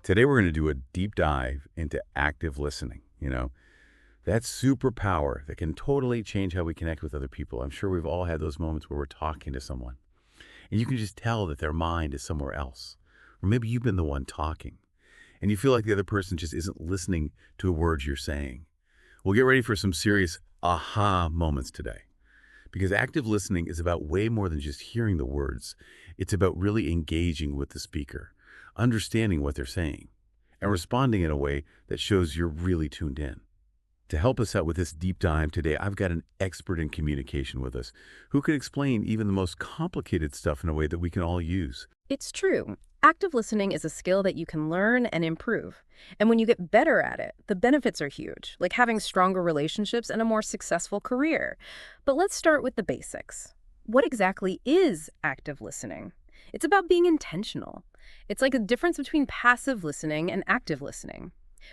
Today we're going to do a deep dive into active listening. That superpower that can totally change how we connect with other people. I'm sure we've all had those moments where we're talking to someone and you can just tell that their mind is somewhere else. Or maybe you've been the one talking and you feel like the other person just isn't listening to the words you're saying. We'll get ready for some serious aha moments today, because active listening is about way more than just hearing the words. It's about really engaging with the speaker, understanding what they're saying, and responding in a way that shows you're really tuned in. To help us out with this deep dive today, I've got an expert in communication with us who can explain even the most complicated stuff in a way that we can all use. It's true. Active listening is a skill that you can learn and improve. And when you get better at it, the benefits are huge, like having stronger relationships and a more successful career. But let's start with the basics. What exactly is active listening? It's about being intentional. It's like a difference between passive listening and active listening.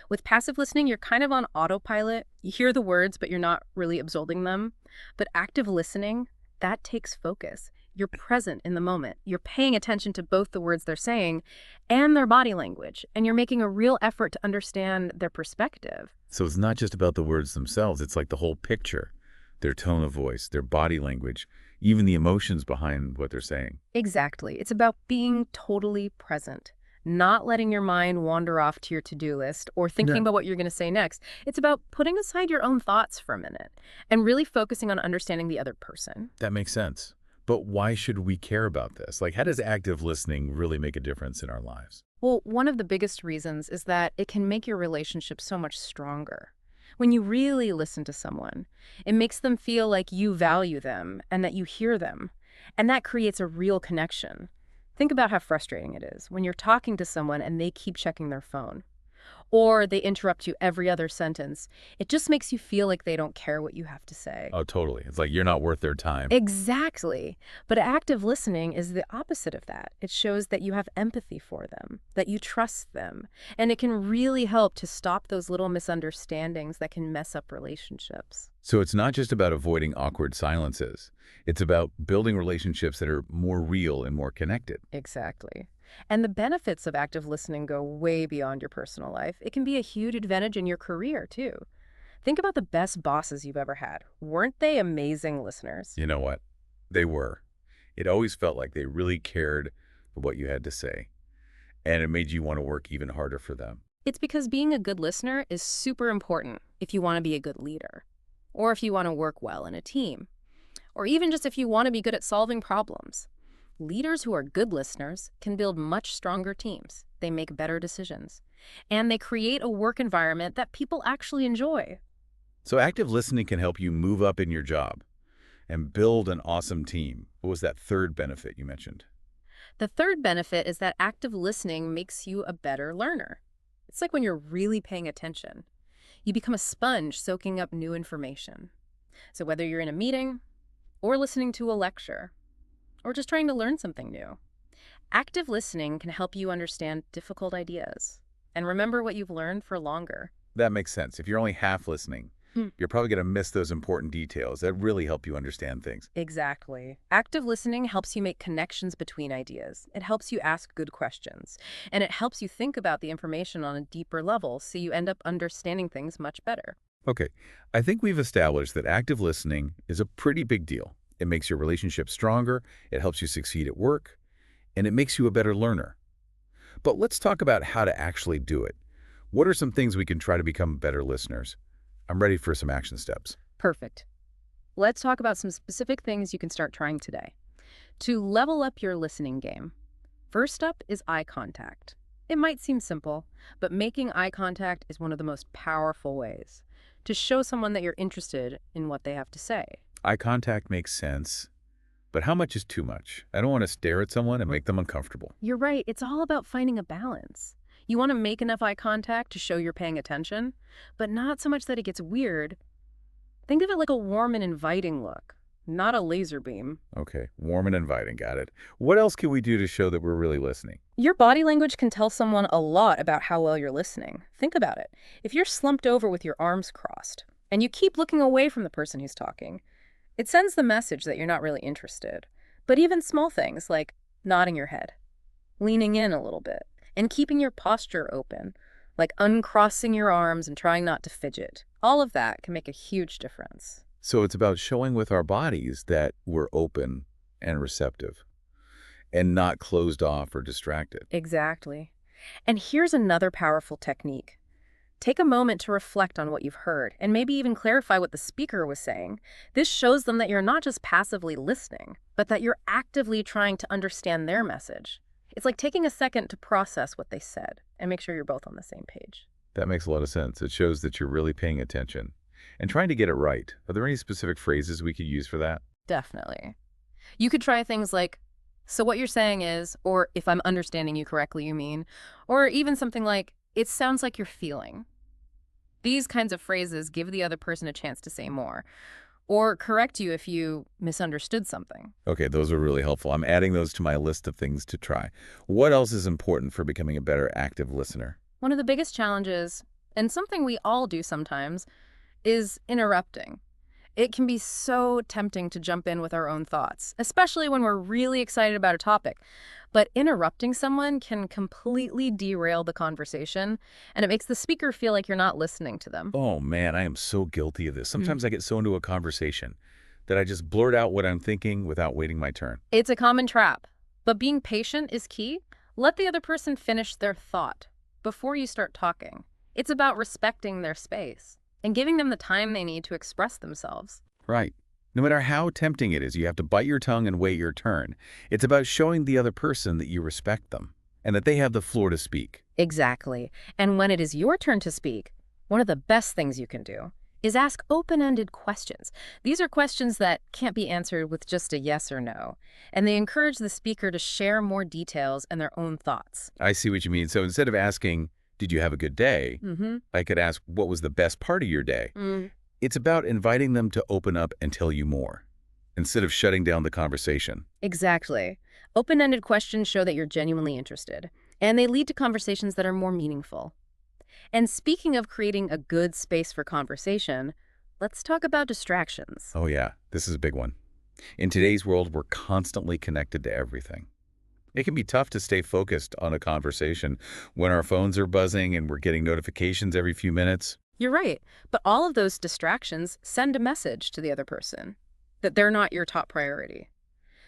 With passive listening, you're kind of on autopilot. You hear the words, but you're not really absorbing them. But active listening, that takes focus. You're present in the moment. You're paying attention to both the words they're saying and their body language, and you're making a real effort to understand their perspective. So it's not just about the words themselves, it's like the whole picture, their tone of voice, their body language, even the emotions behind what they're saying. Exactly. It's about being totally present, not letting your mind wander off to your to-do list or thinking Yeah. about what you're going to say next. It's about putting aside your own thoughts for a minute and really focusing on understanding the other person. That makes sense. But why should we care about this? Like, how does active listening really make a difference in our lives? Well, one of the biggest reasons is that it can make your relationship so much stronger. When you really listen to someone, it makes them feel like you value them and that you hear them. And that creates a real connection. Think about how frustrating it is when you're talking to someone and they keep checking their phone, or they interrupt you every other sentence. It just makes you feel like they don't care what you have to say. Oh, totally. It's like you're not worth their time. Exactly. But active listening is the opposite of that. It shows that you have empathy for them, that you trust them, and it can really help to stop those little misunderstandings that can mess up relationships. So it's not just about avoiding awkward silences. It's about building relationships that are more real and more connected. Exactly. And the benefits of active listening go way beyond your personal life. It can be a huge advantage in your career, too. Think about the best bosses you've ever had. Weren't they amazing listeners? You know what? They were. It always felt like they really cared for what you had to say, and it made you want to work even harder for them. It's because being a good listener is super important if you want to be a good leader, or if you want to work well in a team, or even just if you want to be good at solving problems. Leaders who are good listeners can build much stronger teams. They make better decisions, and they create a work environment that people actually enjoy. So active listening can help you move up in your job and build an awesome team. What was that third benefit you mentioned? The third benefit is that active listening makes you a better learner. It's like when you're really paying attention. You become a sponge soaking up new information. So whether you're in a meeting, or listening to a lecture, or just trying to learn something new, active listening can help you understand difficult ideas and remember what you've learned for longer. That makes sense. If you're only half listening, you're probably going to miss those important details that really help you understand things. Exactly. Active listening helps you make connections between ideas. It helps you ask good questions. And it helps you think about the information on a deeper level so you end up understanding things much better. Okay, I think we've established that active listening is a pretty big deal. It makes your relationship stronger, it helps you succeed at work, and it makes you a better learner. But let's talk about how to actually do it. What are some things we can try to become better listeners? I'm ready for some action steps. Perfect. Let's talk about some specific things you can start trying today to level up your listening game. First up is eye contact. It might seem simple, but making eye contact is one of the most powerful ways to show someone that you're interested in what they have to say. Eye contact makes sense, but how much is too much? I don't want to stare at someone and make them uncomfortable. You're right. It's all about finding a balance. You want to make enough eye contact to show you're paying attention, but not so much that it gets weird. Think of it like a warm and inviting look, not a laser beam. Okay, warm and inviting, got it. What else can we do to show that we're really listening? Your body language can tell someone a lot about how well you're listening. Think about it. If you're slumped over with your arms crossed, and you keep looking away from the person who's talking, it sends the message that you're not really interested. But even small things like nodding your head, leaning in a little bit, and keeping your posture open, like uncrossing your arms and trying not to fidget. All of that can make a huge difference. So it's about showing with our bodies that we're open and receptive and not closed off or distracted. Exactly. And here's another powerful technique. Take a moment to reflect on what you've heard and maybe even clarify what the speaker was saying. This shows them that you're not just passively listening, but that you're actively trying to understand their message. It's like taking a second to process what they said and make sure you're both on the same page. That makes a lot of sense. It shows that you're really paying attention and trying to get it right. Are there any specific phrases we could use for that? Definitely. You could try things like, so what you're saying is, or if I'm understanding you correctly, you mean, or even something like, it sounds like you're feeling. These kinds of phrases give the other person a chance to say more, or correct you if you misunderstood something. Okay, those are really helpful. I'm adding those to my list of things to try. What else is important for becoming a better active listener? One of the biggest challenges, and something we all do sometimes, is interrupting. It can be so tempting to jump in with our own thoughts, especially when we're really excited about a topic. But interrupting someone can completely derail the conversation, and it makes the speaker feel like you're not listening to them. Oh man, I am so guilty of this. Mm. Sometimes I get so into a conversation that I just blurt out what I'm thinking without waiting my turn. It's a common trap, but being patient is key. Let the other person finish their thought before you start talking. It's about respecting their space and giving them the time they need to express themselves. Right. No matter how tempting it is, you have to bite your tongue and wait your turn. It's about showing the other person that you respect them and that they have the floor to speak. Exactly. And when it is your turn to speak, one of the best things you can do is ask open-ended questions. These are questions that can't be answered with just a yes or no, and they encourage the speaker to share more details and their own thoughts. I see what you mean. So instead of asking, did you have a good day? I could ask, what was the best part of your day? It's about inviting them to open up and tell you more, instead of shutting down the conversation. Exactly. Open-ended questions show that you're genuinely interested, and they lead to conversations that are more meaningful. And speaking of creating a good space for conversation, let's talk about distractions. Oh yeah, this is a big one. In today's world, we're constantly connected to everything. It can be tough to stay focused on a conversation when our phones are buzzing and we're getting notifications every few minutes. You're right, but all of those distractions send a message to the other person that they're not your top priority.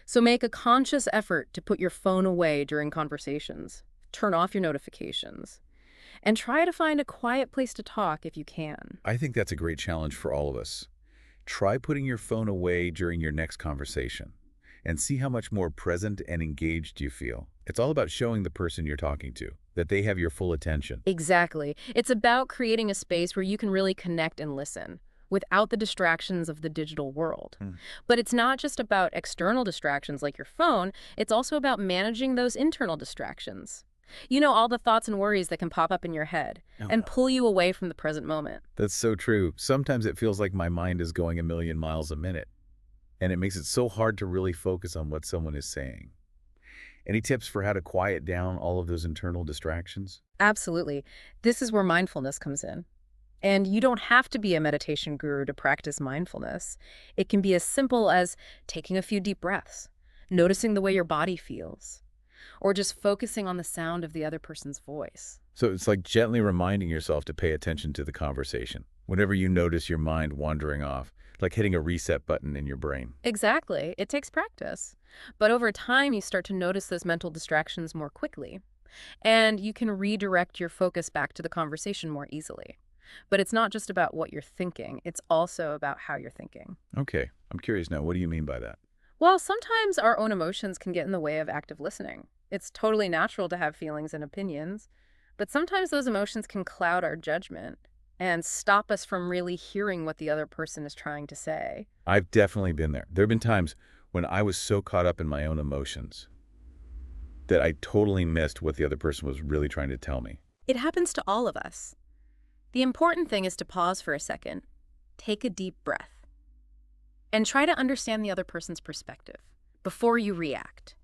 So make a conscious effort to put your phone away during conversations. Turn off your notifications. And try to find a quiet place to talk if you can. I think that's a great challenge for all of us. Try putting your phone away during your next conversation and see how much more present and engaged you feel. It's all about showing the person you're talking to that they have your full attention. Exactly. It's about creating a space where you can really connect and listen without the distractions of the digital world. But it's not just about external distractions like your phone, it's also about managing those internal distractions. You know, all the thoughts and worries that can pop up in your head and pull you away from the present moment. That's so true. Sometimes it feels like my mind is going a million miles a minute, and it makes it so hard to really focus on what someone is saying. Any tips for how to quiet down all of those internal distractions? Absolutely. This is where mindfulness comes in. And you don't have to be a meditation guru to practice mindfulness. It can be as simple as taking a few deep breaths, noticing the way your body feels, or just focusing on the sound of the other person's voice. So it's like gently reminding yourself to pay attention to the conversation whenever you notice your mind wandering off, like hitting a reset button in your brain. Exactly. It takes practice. But over time, you start to notice those mental distractions more quickly, and you can redirect your focus back to the conversation more easily. But it's not just about what you're thinking, it's also about how you're thinking. Okay, I'm curious now. What do you mean by that? Well, sometimes our own emotions can get in the way of active listening. It's totally natural to have feelings and opinions, but sometimes those emotions can cloud our judgment and stop us from really hearing what the other person is trying to say. I've definitely been there. There have been times when I was so caught up in my own emotions that I totally missed what the other person was really trying to tell me. It happens to all of us. The important thing is to pause for a second, take a deep breath, and try to understand the other person's perspective before you react.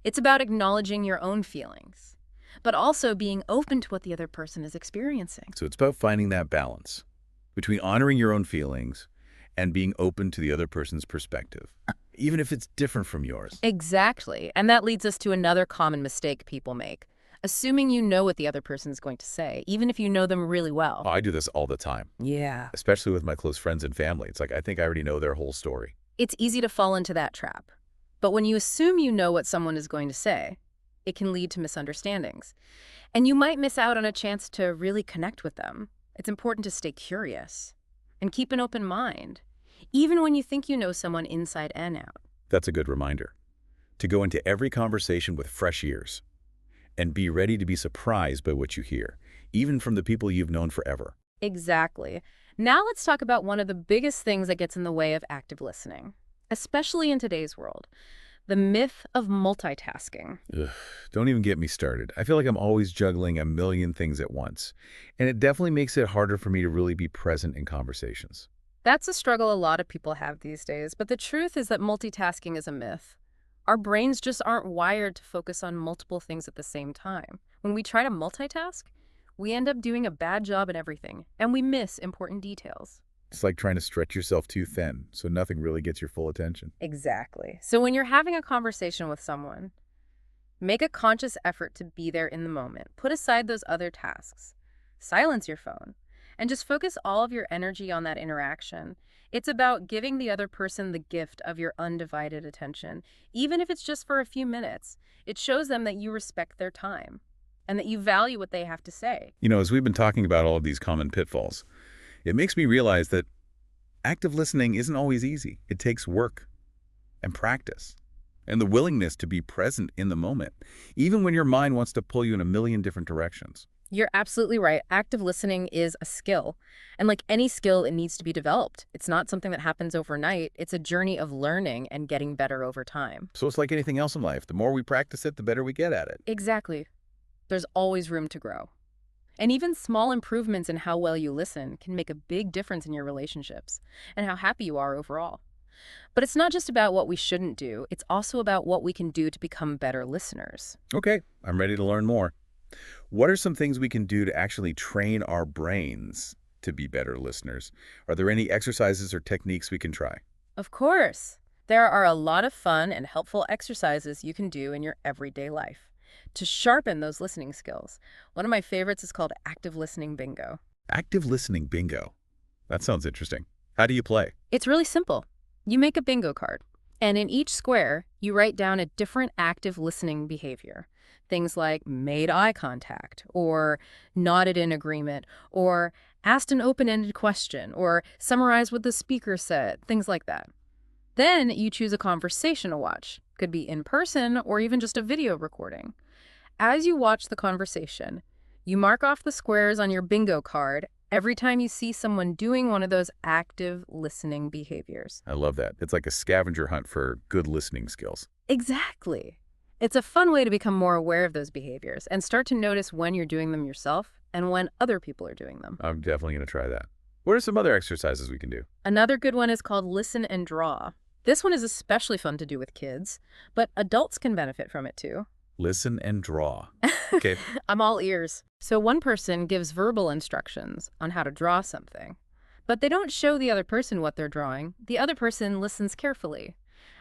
It's about acknowledging your own feelings, but also being open to what the other person is experiencing. So it's about finding that balance between honoring your own feelings and being open to the other person's perspective, even if it's different from yours. Exactly. And that leads us to another common mistake people make, assuming you know what the other person is going to say, even if you know them really Oh, well. I do this all the time, Yeah. especially with my close friends and family. It's like I think I already know their whole story. It's easy to fall into that trap. But when you assume you know what someone is going to say, it can lead to misunderstandings. And you might miss out on a chance to really connect with them. It's important to stay curious and keep an open mind, even when you think you know someone inside and out. That's a good reminder. To go into every conversation with fresh ears and be ready to be surprised by what you hear, even from the people you've known forever. Exactly. Now let's talk about one of the biggest things that gets in the way of active listening, especially in today's world, the myth of multitasking. Ugh, don't even get me started. I feel like I'm always juggling a million things at once, and it definitely makes it harder for me to really be present in conversations. That's a struggle a lot of people have these days, but the truth is that multitasking is a myth. Our brains just aren't wired to focus on multiple things at the same time. When we try to multitask, we end up doing a bad job at everything, and we miss important details. It's like trying to stretch yourself too thin, so nothing really gets your full attention. Exactly. So when you're having a conversation with someone, make a conscious effort to be there in the moment. Put aside those other tasks. Silence your phone and just focus all of your energy on that interaction. It's about giving the other person the gift of your undivided attention, even if it's just for a few minutes. It shows them that you respect their time and that you value what they have to say. You know, as we've been talking about all of these common pitfalls, it makes me realize that active listening isn't always easy. It takes work and practice and the willingness to be present in the moment, even when your mind wants to pull you in a million different directions. You're absolutely right. Active listening is a skill. And like any skill, it needs to be developed. It's not something that happens overnight. It's a journey of learning and getting better over time. So it's like anything else in life. The more we practice it, the better we get at it. Exactly. There's always room to grow. And even small improvements in how well you listen can make a big difference in your relationships and how happy you are overall. But it's not just about what we shouldn't do. It's also about what we can do to become better listeners. Okay, I'm ready to learn more. What are some things we can do to actually train our brains to be better listeners? Are there any exercises or techniques we can try? Of course, there are a lot of fun and helpful exercises you can do in your everyday life to sharpen those listening skills. One of my favorites is called active listening bingo. Active listening bingo. That sounds interesting. How do you play? It's really simple. You make a bingo card, and in each square, you write down a different active listening behavior. Things like made eye contact, or nodded in agreement, or asked an open-ended question, or summarized what the speaker said, things like that. Then you choose a conversation to watch. Could be in person or even just a video recording. As you watch the conversation, you mark off the squares on your bingo card every time you see someone doing one of those active listening behaviors. I love that. It's like a scavenger hunt for good listening skills. Exactly. It's a fun way to become more aware of those behaviors and start to notice when you're doing them yourself and when other people are doing them. I'm definitely going to try that. What are some other exercises we can do? Another good one is called listen and draw. This one is especially fun to do with kids, but adults can benefit from it too. Listen and draw. Okay. I'm all ears. So one person gives verbal instructions on how to draw something, but they don't show the other person what they're drawing. The other person listens carefully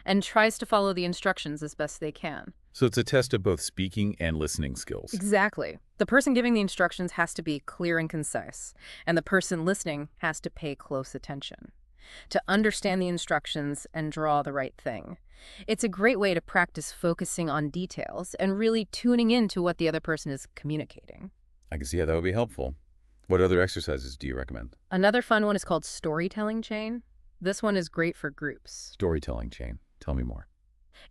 and tries to follow the instructions as best they can. So it's a test of both speaking and listening skills. Exactly. The person giving the instructions has to be clear and concise, and the person listening has to pay close attention to understand the instructions and draw the right thing. It's a great way to practice focusing on details and really tuning into what the other person is communicating. I can see how that would be helpful. What other exercises do you recommend? Another fun one is called storytelling chain. This one is great for groups. Storytelling chain. Tell me more.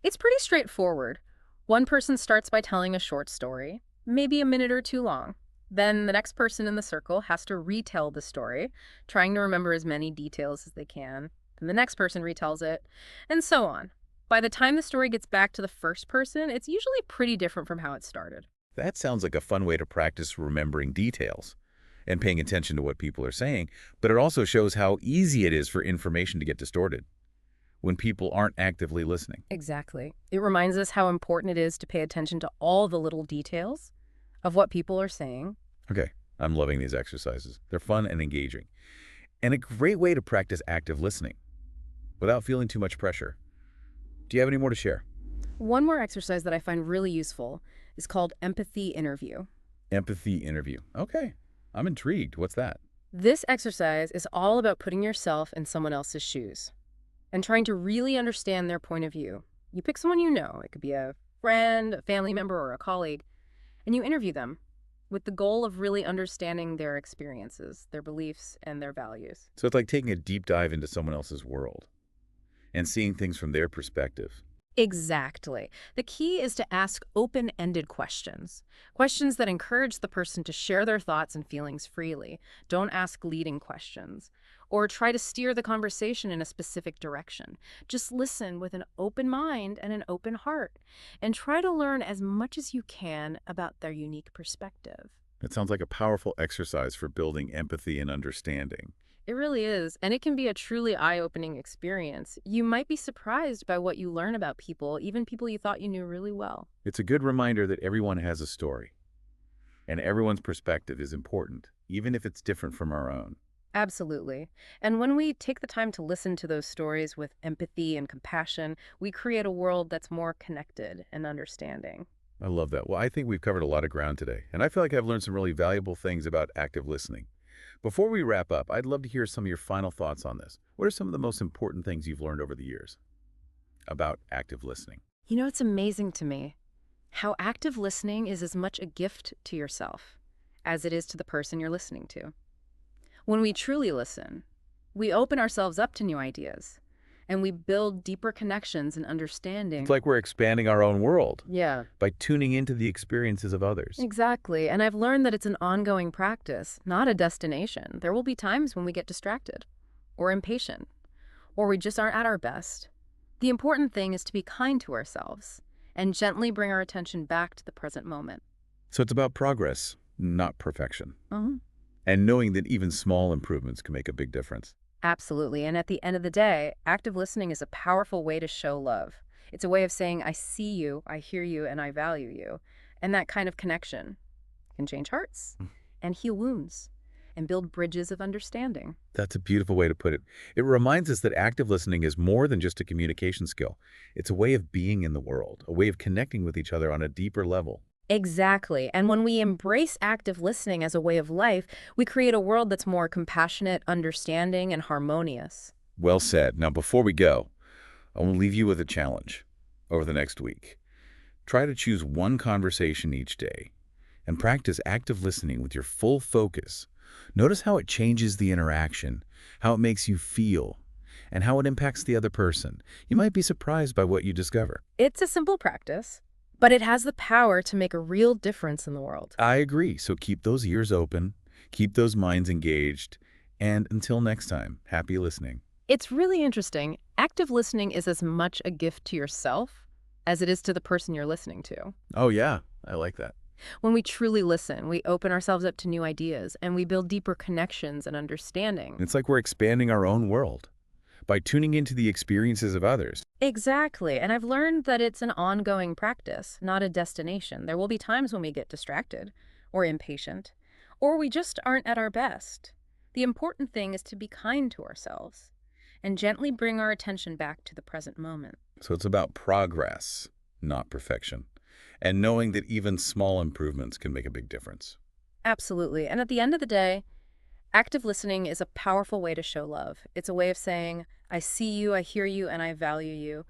It's pretty straightforward. One person starts by telling a short story, maybe a minute or two long. Then the next person in the circle has to retell the story, trying to remember as many details as they can. Then the next person retells it, and so on. By the time the story gets back to the first person, it's usually pretty different from how it started. That sounds like a fun way to practice remembering details and paying attention to what people are saying, but it also shows how easy it is for information to get distorted when people aren't actively listening. Exactly. It reminds us how important it is to pay attention to all the little details of what people are saying. Okay, I'm loving these exercises. They're fun and engaging, and a great way to practice active listening without feeling too much pressure. Do you have any more to share? One more exercise that I find really useful is called empathy interview. Empathy interview. Okay. I'm intrigued. What's that? This exercise is all about putting yourself in someone else's shoes and trying to really understand their point of view. You pick someone you know, it could be a friend, a family member, or a colleague, and you interview them with the goal of really understanding their experiences, their beliefs, and their values. So it's like taking a deep dive into someone else's world and seeing things from their perspective. Exactly. The key is to ask open-ended questions, questions that encourage the person to share their thoughts and feelings freely. Don't ask leading questions or try to steer the conversation in a specific direction. Just listen with an open mind and an open heart and try to learn as much as you can about their unique perspective. It sounds like a powerful exercise for building empathy and understanding. It really is, and it can be a truly eye-opening experience. You might be surprised by what you learn about people, even people you thought you knew really well. It's a good reminder that everyone has a story, and everyone's perspective is important, even if it's different from our own. Absolutely. And when we take the time to listen to those stories with empathy and compassion, we create a world that's more connected and understanding. I love that. Well, I think we've covered a lot of ground today, and I feel like I've learned some really valuable things about active listening. Before we wrap up, I'd love to hear some of your final thoughts on this. What are some of the most important things you've learned over the years about active listening? You know, it's amazing to me how active listening is as much a gift to yourself as it is to the person you're listening to. When we truly listen, we open ourselves up to new ideas and we build deeper connections and It's understanding. like we're expanding our own world Yeah, by tuning into the experiences of others. exactly. And I've learned that it's an ongoing practice, not a destination. There will be times when we get distracted or impatient or we just aren't at our best. The important thing is to be kind to ourselves and gently bring our attention back to the present moment. So it's about progress, not perfection, Mhm. and knowing that even small improvements can make a big difference. Absolutely. And at the end of the day, active listening is a powerful way to show love. It's a way of saying, I see you, I hear you, and I value you. And that kind of connection can change hearts and heal wounds and build bridges of understanding. That's a beautiful way to put it. It reminds us that active listening is more than just a communication skill. It's a way of being in the world, a way of connecting with each other on a deeper level. Exactly. And when we embrace active listening as a way of life, we create a world that's more compassionate, understanding, and harmonious. Well said. Now, before we go, I want to leave you with a challenge over the next week. Try to choose one conversation each day and practice active listening with your full focus. Notice how it changes the interaction, how it makes you feel, and how it impacts the other person. You might be surprised by what you discover. It's a simple practice, but it has the power to make a real difference in the world. I agree. So keep those ears open, keep those minds engaged, and until next time, happy listening. It's really interesting. Active listening is as much a gift to yourself as it is to the person you're listening to. Oh, yeah, I like that. When we truly listen, we open ourselves up to new ideas and we build deeper connections and understanding. It's like we're expanding our own world by tuning into the experiences of others. Exactly. And I've learned that it's an ongoing practice, not a destination. There will be times when we get distracted or impatient, or we just aren't at our best. The important thing is to be kind to ourselves and gently bring our attention back to the present moment. So it's about progress, not perfection, and knowing that even small improvements can make a big difference. Absolutely. And at the end of the day, active listening is a powerful way to show love. It's a way of saying, I see you, I hear you, and I value you.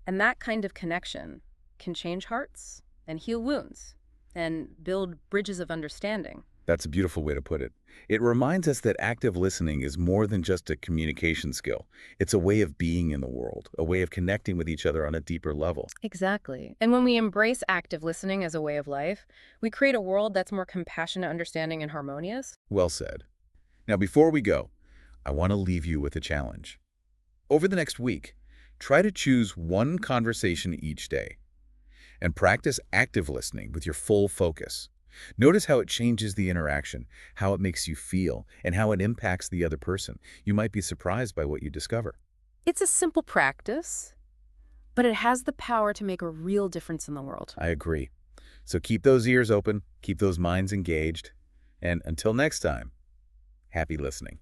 And that kind of connection can change hearts and heal wounds and build bridges of understanding. That's a beautiful way to put it. It reminds us that active listening is more than just a communication skill. It's a way of being in the world, a way of connecting with each other on a deeper level. Exactly. And when we embrace active listening as a way of life, we create a world that's more compassionate, understanding, and harmonious. Well said. Now, before we go, I want to leave you with a challenge. Over the next week, try to choose one conversation each day and practice active listening with your full focus. Notice how it changes the interaction, how it makes you feel, and how it impacts the other person. You might be surprised by what you discover. It's a simple practice, but it has the power to make a real difference in the world. I agree. So keep those ears open, keep those minds engaged, and until next time, happy listening.